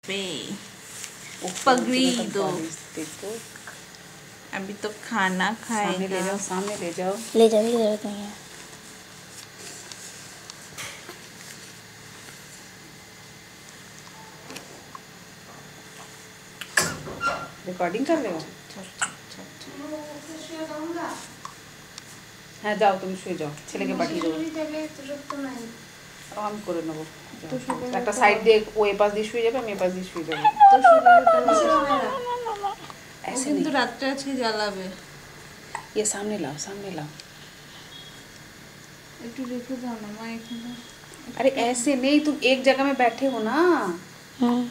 पे पगड़ी दो। अभी तो खाना खाएगा। ले जाओ, सामने ले जाओ। ले जाने की जरूरत नहीं है। रिकॉर्डिंग कर रहे हो? হ্যাঁ যাও, তুমি শুয়ে যাও, ছেলেকে পাঠিয়ে দেবো। আমি করে নেবো। একটা সাইড দিয়ে ও এ পাশ দিয়ে শুয়ে যাবে, আমি এ পাশ দিয়ে শুয়ে যাবো। ऐसे नहीं तो रात आज के জ্বালাবে। ये सामने लाओ, सामने लाओ। একটু রেখে দাও না মা এখানে। अरे ऐसे नहीं, तुम एक जगह में बैठे हो ना। हाँ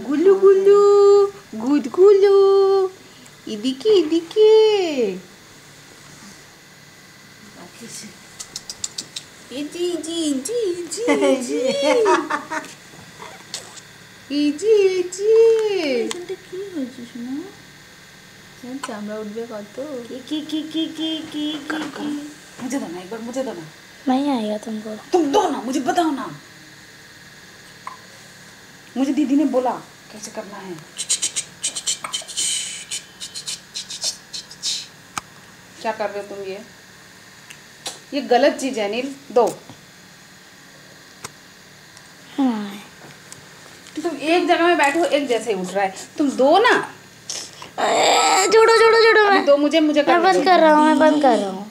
গুলু গুলু গুড গুলু, এদিকে এদিকে। জি জি জি জি জি ইজি ইজি। এখানটা কি হয়েছে শোনা? চামড়া উঠবে কত। की की मुझे दो ना, एक बार मुझे दो ना। नहीं आएगा तुमको। तुम दो ना, मुझे बताओ ना। मुझे दीदी ने बोला कैसे करना है। क्या कर रहे हो तुम? ये गलत चीज है नील, दो। तुम एक जगह में बैठो, एक जैसे ही उठ रहा है, तुम दो ना। जोड़ो जोड़ो जोड़ो। दो मुझे मैं बंद कर रहा हूँ, मैं बंद कर रहा हूँ।